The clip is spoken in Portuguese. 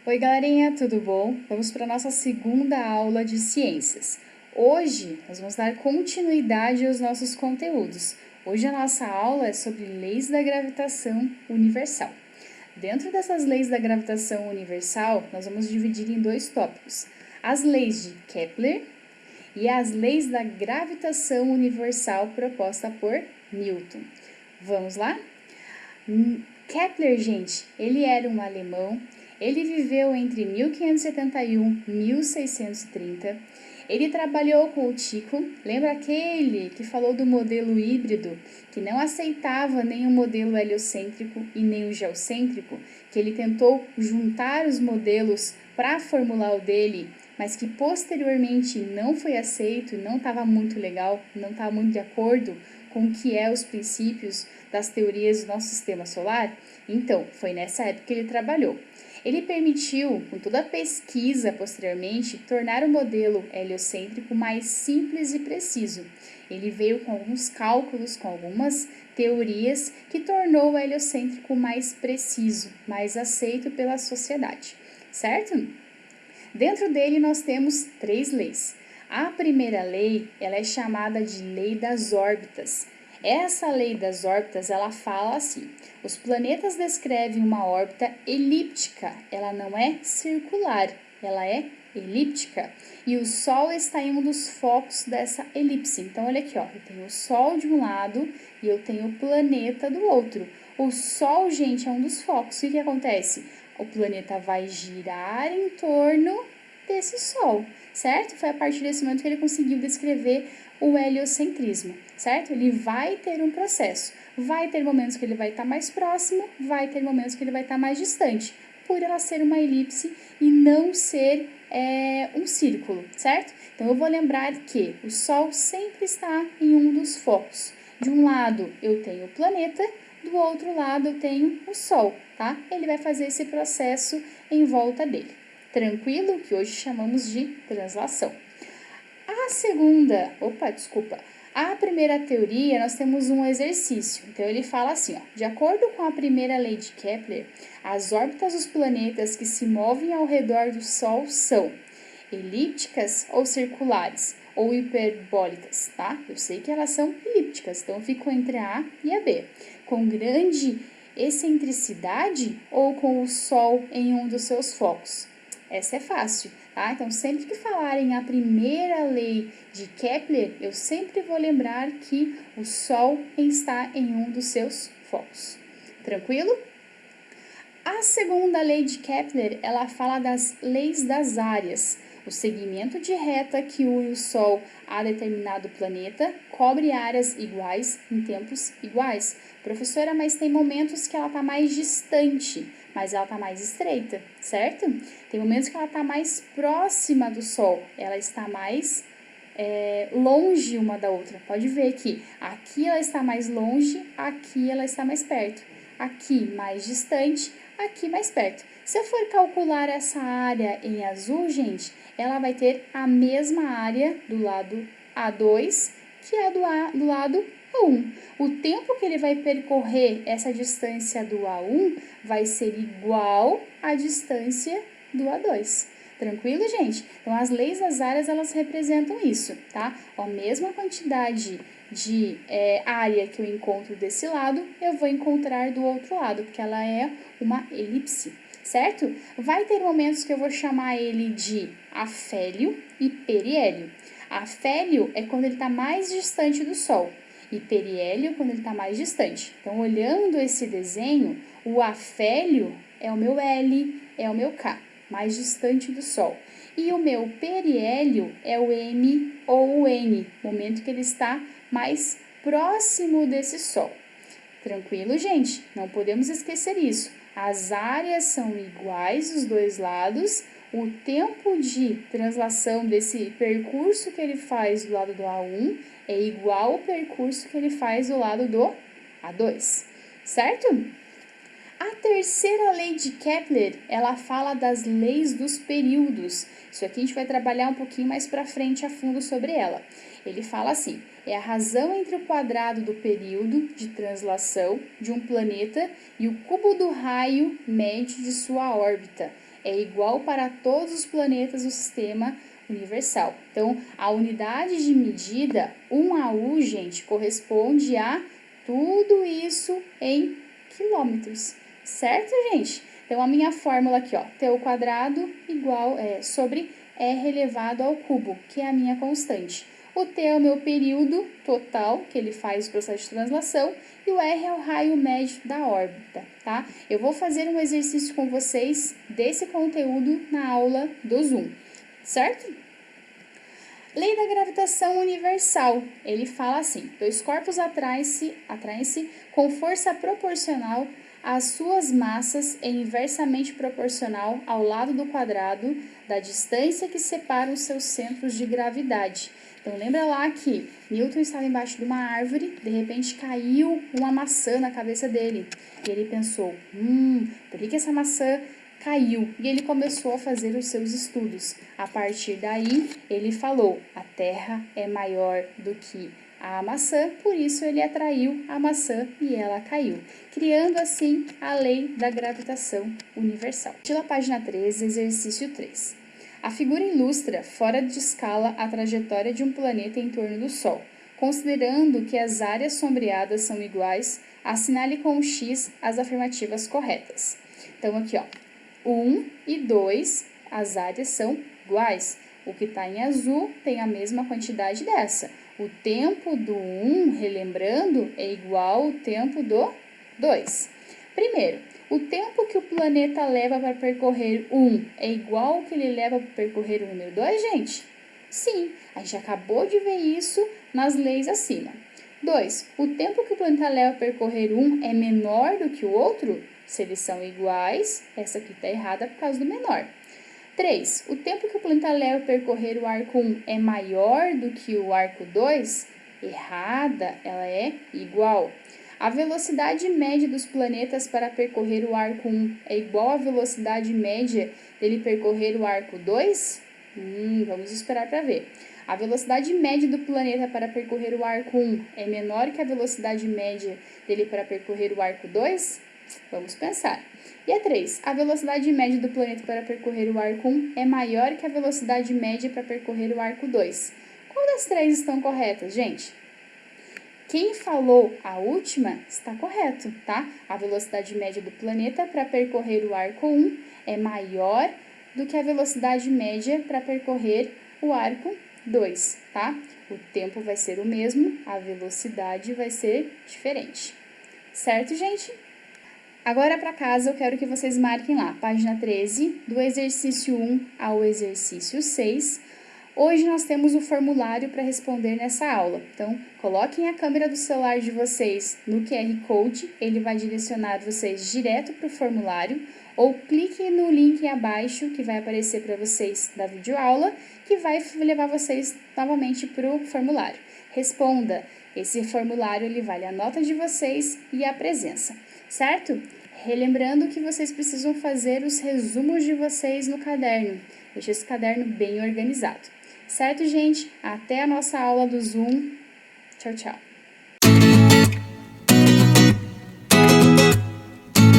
Oi, galerinha, tudo bom? Vamos para a nossa segunda aula de ciências. Hoje, nós vamos dar continuidade aos nossos conteúdos. Hoje a nossa aula é sobre leis da gravitação universal. Dentro dessas leis da gravitação universal, nós vamos dividir em dois tópicos: as leis de Kepler e as leis da gravitação universal proposta por Newton. Vamos lá? Kepler, gente, ele era um alemão. Ele viveu entre 1571 e 1630. Ele trabalhou com o Tycho. Lembra aquele que falou do modelo híbrido, que não aceitava nem o modelo heliocêntrico e nem o geocêntrico, que ele tentou juntar os modelos para formular o dele, mas que posteriormente não foi aceito, não estava muito legal, não estava muito de acordo com o que é os princípios das teorias do nosso sistema solar? Então, foi nessa época que ele trabalhou. Ele permitiu, com toda a pesquisa posteriormente, tornar o modelo heliocêntrico mais simples e preciso. Ele veio com alguns cálculos, com algumas teorias que tornou o heliocêntrico mais preciso, mais aceito pela sociedade, certo? Dentro dele nós temos três leis. A primeira lei, ela é chamada de lei das órbitas. Essa lei das órbitas, ela fala assim: os planetas descrevem uma órbita elíptica, ela não é circular, ela é elíptica. E o Sol está em um dos focos dessa elipse. Então, olha aqui, ó, eu tenho o Sol de um lado e eu tenho o planeta do outro. O Sol, gente, é um dos focos. O que acontece? O planeta vai girar em torno desse Sol, certo? Foi a partir desse momento que ele conseguiu descrever o heliocentrismo, certo? Ele vai ter um processo. Vai ter momentos que ele vai estar mais próximo, vai ter momentos que ele vai estar mais distante, por ela ser uma elipse e não ser um círculo, certo? Então, eu vou lembrar que o Sol sempre está em um dos focos. De um lado, eu tenho o planeta, do outro lado, eu tenho o Sol, tá? Ele vai fazer esse processo em volta dele. Tranquilo? Que hoje chamamos de translação. A primeira teoria, nós temos um exercício. Então, ele fala assim, ó: de acordo com a primeira lei de Kepler, as órbitas dos planetas que se movem ao redor do Sol são elípticas ou circulares, ou hiperbólicas, tá? Eu sei que elas são elípticas, então eu fico entre a A e a B. Com grande excentricidade ou com o Sol em um dos seus focos? Essa é fácil, tá? Então, sempre que falarem a primeira lei de Kepler, eu sempre vou lembrar que o Sol está em um dos seus focos. Tranquilo? A segunda lei de Kepler, ela fala das leis das áreas. O segmento de reta que une o Sol a determinado planeta cobre áreas iguais em tempos iguais. Professora, mas tem momentos que ela está mais distante, mas ela está mais estreita, certo? Tem momentos que ela está mais próxima do Sol, ela está mais longe uma da outra. Pode ver que aqui ela está mais longe, aqui ela está mais perto. Aqui mais distante, aqui mais perto. Se eu for calcular essa área em azul, gente, ela vai ter a mesma área do lado A2 que a do lado A1. O tempo que ele vai percorrer essa distância do A1 vai ser igual à distância do A2. Tranquilo, gente? Então, as leis das áreas, elas representam isso, tá? A mesma quantidade de área que eu encontro desse lado, eu vou encontrar do outro lado, porque ela é uma elipse, certo? Vai ter momentos que eu vou chamar ele de afélio e periélio. Afélio é quando ele está mais distante do Sol e periélio quando ele está mais distante. Então, olhando esse desenho, o afélio é o meu L, é o meu K, mais distante do Sol. E o meu periélio é o M ou o N, momento que ele está mais próximo desse Sol. Tranquilo, gente? Não podemos esquecer isso. As áreas são iguais dos dois lados. O tempo de translação desse percurso que ele faz do lado do A1 é igual ao percurso que ele faz do lado do A2, certo? A terceira lei de Kepler, ela fala das leis dos períodos. Isso aqui a gente vai trabalhar um pouquinho mais para frente a fundo sobre ela. Ele fala assim: é a razão entre o quadrado do período de translação de um planeta e o cubo do raio médio de sua órbita. é igual para todos os planetas do sistema universal. Então, a unidade de medida, 1 AU, gente, corresponde a tudo isso em quilômetros, certo, gente? Então, a minha fórmula aqui, ó, T ao quadrado igual sobre R elevado ao cubo, que é a minha constante. O T é o meu período total, que ele faz o processo de translação, e o R é o raio médio da órbita, tá? Eu vou fazer um exercício com vocês desse conteúdo na aula do Zoom, certo? Lei da gravitação universal, ele fala assim, 2 corpos atraem-se com força proporcional às suas massas e inversamente proporcional ao lado do quadrado da distância que separa os seus centros de gravidade. Então, lembra lá que Newton estava embaixo de uma árvore, de repente caiu uma maçã na cabeça dele. E ele pensou, por que essa maçã caiu? E ele começou a fazer os seus estudos. A partir daí, ele falou, a Terra é maior do que a maçã, por isso ele atraiu a maçã e ela caiu, criando assim a lei da gravitação universal. Na página 13, exercício 3. A figura ilustra, fora de escala, a trajetória de um planeta em torno do Sol. Considerando que as áreas sombreadas são iguais, assinale com o X as afirmativas corretas. Então, aqui, ó, 1 e 2, as áreas são iguais. O que está em azul tem a mesma quantidade dessa. O tempo do 1, relembrando, é igual ao tempo do 2. Primeiro, o tempo que o planeta leva para percorrer 1 é igual ao que ele leva para percorrer o número 2, gente? Sim, a gente acabou de ver isso nas leis acima. 2. O tempo que o planeta leva para percorrer 1 é menor do que o outro? Se eles são iguais, essa aqui está errada por causa do menor. 3. O tempo que o planeta leva para percorrer o arco 1 é maior do que o arco 2? Errada, ela é igual. A velocidade média dos planetas para percorrer o arco 1 é igual à velocidade média dele percorrer o arco 2? Vamos esperar para ver. A velocidade média do planeta para percorrer o arco 1 é menor que a velocidade média dele para percorrer o arco 2? Vamos pensar. E a 3. A velocidade média do planeta para percorrer o arco 1 é maior que a velocidade média para percorrer o arco 2. Qual das 3 estão corretas, gente? Quem falou a última está correto, tá? A velocidade média do planeta para percorrer o arco 1 é maior do que a velocidade média para percorrer o arco 2, tá? O tempo vai ser o mesmo, a velocidade vai ser diferente. Certo, gente? Agora, para casa, eu quero que vocês marquem lá, página 13, do exercício 1 ao exercício 6. Hoje nós temos o formulário para responder nessa aula. Então, coloquem a câmera do celular de vocês no QR Code, ele vai direcionar vocês direto para o formulário, ou cliquem no link abaixo que vai aparecer para vocês da videoaula, que vai levar vocês novamente para o formulário. Responda, esse formulário ele vale a nota de vocês e a presença, certo? Relembrando que vocês precisam fazer os resumos de vocês no caderno, deixa esse caderno bem organizado. Certo, gente? Até a nossa aula do Zoom. Tchau, tchau.